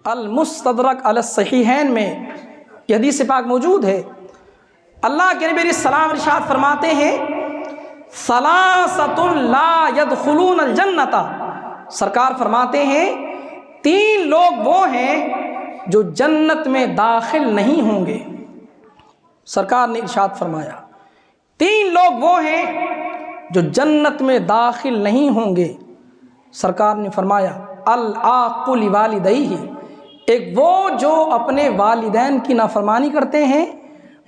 المستدرک علی الصحیحین میں یہ حدیث پاک موجود ہے۔ اللہ کے نبی علیہ السلام ارشاد فرماتے ہیں ثلاثۃ لا يدخلون الجنۃ، سرکار فرماتے ہیں 3 لوگ وہ ہیں جو جنت میں داخل نہیں ہوں گے۔ سرکار نے ارشاد فرمایا 3 لوگ وہ ہیں جو جنت میں داخل نہیں ہوں گے۔ سرکار نے فرمایا العاق لوالدیہ، ایک وہ جو اپنے والدین کی نافرمانی کرتے ہیں،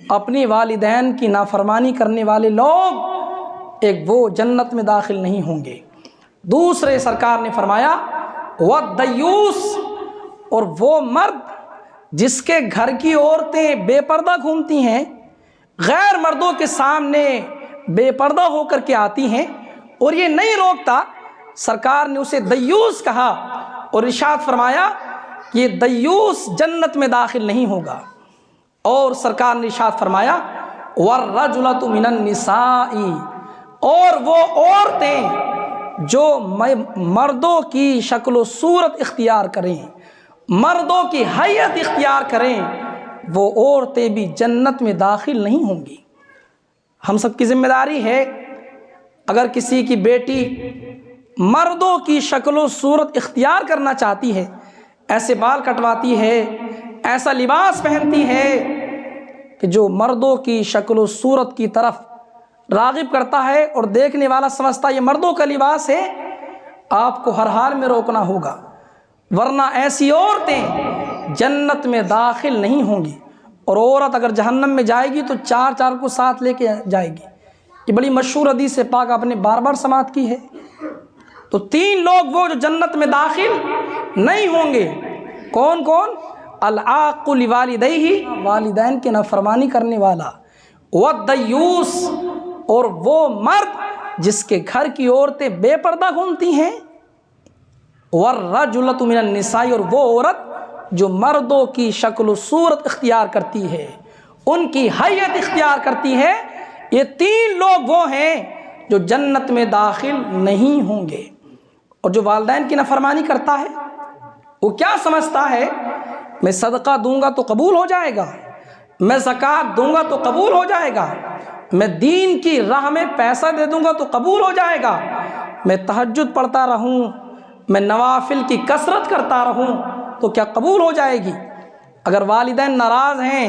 اپنے والدین کی نافرمانی کرنے والے لوگ ایک وہ جنت میں داخل نہیں ہوں گے۔ دوسرے سرکار نے فرمایا والدیوس، اور وہ مرد جس کے گھر کی عورتیں بے پردہ گھومتی ہیں، غیر مردوں کے سامنے بے پردہ ہو کر کے آتی ہیں اور یہ نہیں روکتا، سرکار نے اسے دیوس کہا اور ارشاد فرمایا یہ دیوس جنت میں داخل نہیں ہوگا۔ اور سرکار نے ارشاد فرمایا والرجلۃ من النساء، اور وہ عورتیں جو مردوں کی شکل و صورت اختیار کریں، مردوں کی حیت اختیار کریں، وہ عورتیں بھی جنت میں داخل نہیں ہوں گی۔ ہم سب کی ذمہ داری ہے، اگر کسی کی بیٹی مردوں کی شکل و صورت اختیار کرنا چاہتی ہے، ایسے بال کٹواتی ہے، ایسا لباس پہنتی ہے کہ جو مردوں کی شکل و صورت کی طرف راغب کرتا ہے اور دیکھنے والا سمجھتا ہے یہ مردوں کا لباس ہے، آپ کو ہر حال میں روکنا ہوگا، ورنہ ایسی عورتیں جنت میں داخل نہیں ہوں گی۔ اور عورت اگر جہنم میں جائے گی تو 4 کو ساتھ لے کے جائے گی۔ یہ بڑی مشہور حدیث پاک آپ نے بار بار سماعت کی ہے۔ تو 3 لوگ وہ جو جنت میں داخل نہیں ہوں گے، کون کون؟ العاق لوالدیہ، والدین کی نافرمانی کرنے والا، والدیوس، اور وہ مرد جس کے گھر کی عورتیں بے پردہ گھومتی ہیں، والرجلۃ من النساء، اور وہ عورت جو مردوں کی شکل و صورت اختیار کرتی ہے، ان کی حیت اختیار کرتی ہے، یہ 3 لوگ وہ ہیں جو جنت میں داخل نہیں ہوں گے۔ اور جو والدین کی نافرمانی کرتا ہے وہ کیا سمجھتا ہے میں صدقہ دوں گا تو قبول ہو جائے گا، میں زکوٰۃ دوں گا تو قبول ہو جائے گا، میں دین کی راہ میں پیسہ دے دوں گا تو قبول ہو جائے گا، میں تہجد پڑھتا رہوں، میں نوافل کی کثرت کرتا رہوں تو کیا قبول ہو جائے گی؟ اگر والدین ناراض ہیں،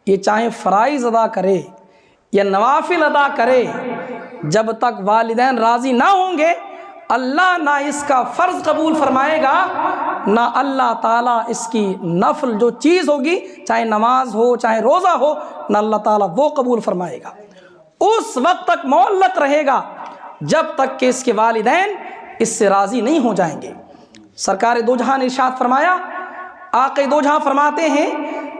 یہ چاہے فرائض ادا کرے یا نوافل ادا کرے، جب تک والدین راضی نہ ہوں گے اللہ نہ اس کا فرض قبول فرمائے گا، نہ اللہ تعالیٰ اس کی نفل جو چیز ہوگی، چاہے نماز ہو چاہے روزہ ہو، نہ اللہ تعالیٰ وہ قبول فرمائے گا۔ اس وقت تک معلق رہے گا جب تک کہ اس کے والدین اس سے راضی نہیں ہو جائیں گے۔ سرکار دو جہاں نے ارشاد فرمایا، آقا دو جہاں فرماتے ہیں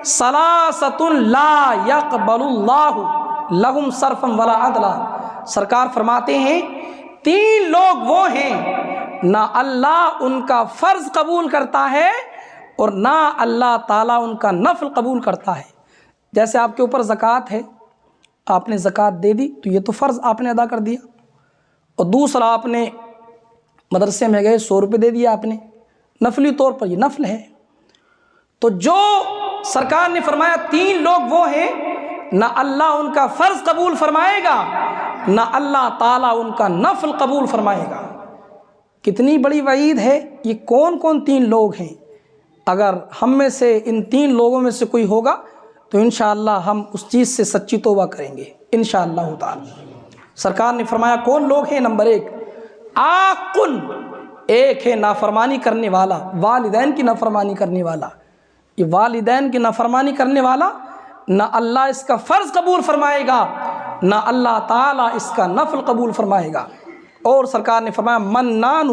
ثلاثۃ لا يقبل اللہ لہم صرفا ولا عدلا، سرکار فرماتے ہیں 3 لوگ وہ ہیں نہ اللہ ان کا فرض قبول کرتا ہے اور نہ اللہ تعالیٰ ان کا نفل قبول کرتا ہے۔ جیسے آپ کے اوپر زکوٰۃ ہے، آپ نے زکوٰۃ دے دی تو یہ تو فرض آپ نے ادا کر دیا، اور دوسرا آپ نے مدرسے میں گئے 100 روپے دے دیا آپ نے، نفلی طور پر یہ نفل ہے۔ تو جو سرکار نے فرمایا 3 لوگ وہ ہیں نہ اللہ ان کا فرض قبول فرمائے گا نہ اللہ تعالیٰ ان کا نفل قبول فرمائے گا۔ کتنی بڑی وعید ہے۔ یہ کون کون 3 لوگ ہیں؟ اگر ہم میں سے ان 3 لوگوں میں سے کوئی ہوگا تو انشاءاللہ ہم اس چیز سے سچی توبہ کریں گے انشاءاللہ تعالی۔ سرکار نے فرمایا کون لوگ ہیں؟ نمبر 1 عاقن، ایک ہے نافرمانی کرنے والا، والدین کی نافرمانی کرنے والا۔ یہ والدین کی نافرمانی کرنے والا نہ اللہ اس کا فرض قبول فرمائے گا نہ اللہ تعالیٰ اس کا نفل قبول فرمائے گا۔ اور سرکار نے فرمایا منان،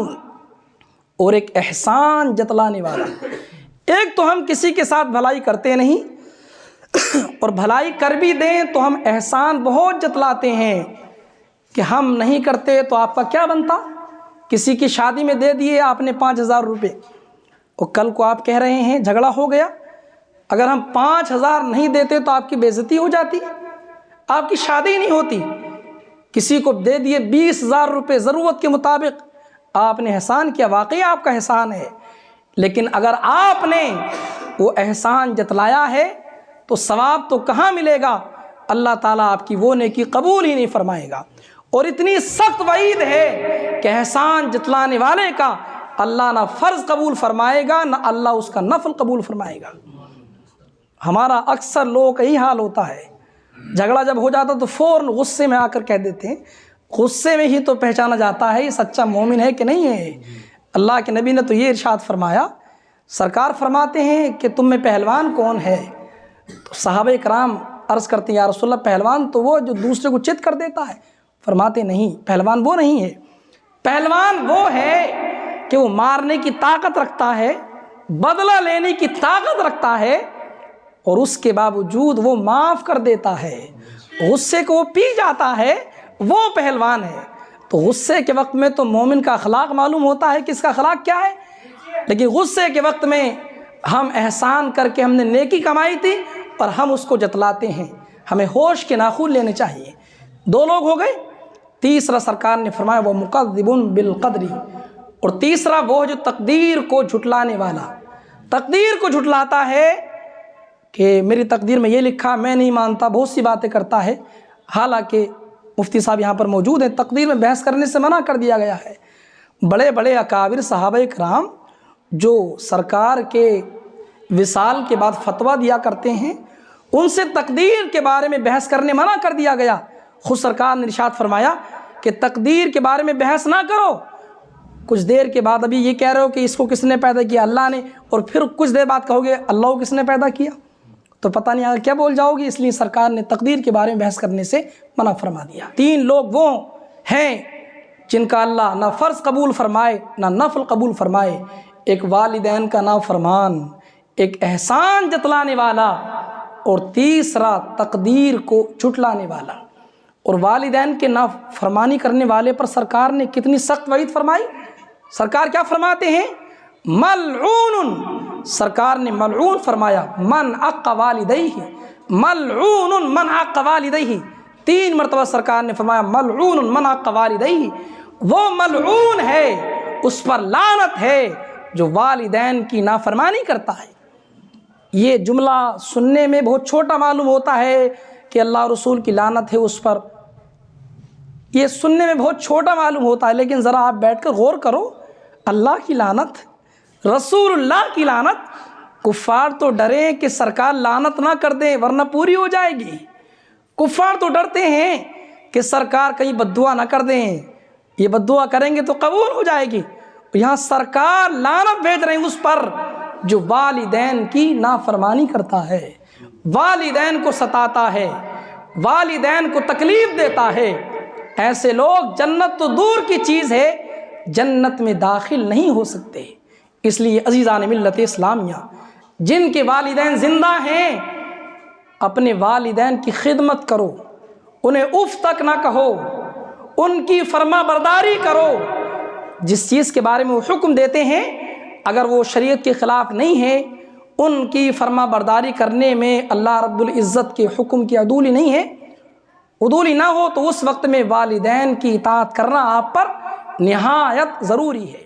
اور ایک احسان جتلانے والا۔ ایک تو ہم کسی کے ساتھ بھلائی کرتے نہیں، اور بھلائی کر بھی دیں تو ہم احسان بہت جتلاتے ہیں کہ ہم نہیں کرتے تو آپ کا کیا بنتا؟ کسی کی شادی میں دے دیے آپ نے 5000 روپے، اور کل کو آپ کہہ رہے ہیں جھگڑا ہو گیا، اگر ہم 5000 نہیں دیتے تو آپ کی بے عزتی ہو جاتی، آپ کی شادی نہیں ہوتی۔ کسی کو دے دیے 20000 روپے ضرورت کے مطابق، آپ نے احسان کیا، واقعی آپ کا احسان ہے، لیکن اگر آپ نے وہ احسان جتلایا ہے تو ثواب تو کہاں ملے گا، اللہ تعالیٰ آپ کی وہ نیکی قبول ہی نہیں فرمائے گا۔ اور اتنی سخت وعید ہے کہ احسان جتلانے والے کا اللہ نہ فرض قبول فرمائے گا نہ اللہ اس کا نفل قبول فرمائے گا۔ ہمارا اکثر لوگوں کا یہی حال ہوتا ہے، جھگڑا جب ہو جاتا تو فوراً غصے میں آ کر کہہ دیتے ہیں، غصے میں ہی تو پہچانا جاتا ہے یہ سچا مومن ہے کہ نہیں ہے۔ اللہ کے نبی نے تو یہ ارشاد فرمایا، سرکار فرماتے ہیں کہ تم میں پہلوان کون ہے؟ تو صحابہ کرام عرض کرتے ہیں یا رسول اللہ پہلوان تو وہ جو دوسرے کو چت کر دیتا ہے۔ فرماتے نہیں، پہلوان وہ نہیں ہے، پہلوان وہ ہے کہ وہ مارنے کی طاقت رکھتا ہے، بدلہ لینے کی طاقت رکھتا ہے، اور اس کے باوجود وہ معاف کر دیتا ہے، غصے کو وہ پی جاتا ہے، وہ پہلوان ہے۔ تو غصے کے وقت میں تو مومن کا اخلاق معلوم ہوتا ہے کہ اس کا اخلاق کیا ہے، لیکن غصے کے وقت میں ہم احسان کر کے ہم نے نیکی کمائی تھی اور ہم اس کو جتلاتے ہیں۔ ہمیں ہوش کے ناخن لینے چاہیے۔ دو لوگ ہو گئے، تیسرا سرکار نے فرمایا وہ مکذب بالقدر، اور تیسرا وہ جو تقدیر کو جھٹلانے والا، تقدیر کو جھٹلاتا ہے کہ میری تقدیر میں یہ لکھا میں نہیں مانتا، بہت سی باتیں کرتا ہے، حالانکہ مفتی صاحب یہاں پر موجود ہیں، تقدیر میں بحث کرنے سے منع کر دیا گیا ہے۔ بڑے بڑے اکابر صحابہ کرام جو سرکار کے وصال کے بعد فتویٰ دیا کرتے ہیں، ان سے تقدیر کے بارے میں بحث کرنے منع کر دیا گیا۔ خود سرکار نے ارشاد فرمایا کہ تقدیر کے بارے میں بحث نہ کرو۔ کچھ دیر کے بعد ابھی یہ کہہ رہے ہو کہ اس کو کس نے پیدا کیا، اللہ نے، اور پھر کچھ دیر بعد کہو گے اللہ کو کس نے پیدا کیا، تو پتہ نہیں آگے کیا بول جاؤ گی۔ اس لیے سرکار نے تقدیر کے بارے میں بحث کرنے سے منع فرما دیا۔ تین لوگ وہ ہیں جن کا اللہ نہ فرض قبول فرمائے نہ نفل قبول فرمائے، ایک والدین کا نافرمان، ایک احسان جتلانے والا، اور تیسرا تقدیر کو جھٹلانے والا۔ اور والدین کے نافرمانی کرنے والے پر سرکار نے کتنی سخت وعید فرمائی۔ سرکار کیا فرماتے ہیں؟ ملعون، سرکار نے ملعون فرمایا، من عق والدیہ، ملعون من عق والدیہ، 3 مرتبہ سرکار نے فرمایا ملعون من عق والدیہ، وہ ملعون ہے، اس پر لعنت ہے جو والدین کی نافرمانی کرتا ہے۔ یہ جملہ سننے میں بہت چھوٹا معلوم ہوتا ہے کہ اللہ اور رسول کی لعنت ہے اس پر، یہ سننے میں بہت چھوٹا معلوم ہوتا ہے، لیکن ذرا آپ بیٹھ کر غور کرو، اللہ کی لعنت، رسول اللہ کی لعنت۔ کفار تو ڈریں کہ سرکار لعنت نہ کر دیں ورنہ پوری ہو جائے گی، کفار تو ڈرتے ہیں کہ سرکار کہیں بد دعا نہ کر دیں، یہ بد دعا کریں گے تو قبول ہو جائے گی۔ یہاں سرکار لعنت بھیج رہے ہیں اس پر جو والدین کی نافرمانی کرتا ہے، والدین کو ستاتا ہے، والدین کو تکلیف دیتا ہے۔ ایسے لوگ جنت تو دور کی چیز ہے، جنت میں داخل نہیں ہو سکتے۔ اس لیے عزیزان ملت اسلامیہ، جن کے والدین زندہ ہیں اپنے والدین کی خدمت کرو، انہیں اف تک نہ کہو، ان کی فرما برداری کرو۔ جس چیز کے بارے میں وہ حکم دیتے ہیں اگر وہ شریعت کے خلاف نہیں ہے، ان کی فرما برداری کرنے میں اللہ رب العزت کے حکم کی عدولی نہیں ہے، عدولی نہ ہو تو اس وقت میں والدین کی اطاعت کرنا آپ پر نہایت ضروری ہے۔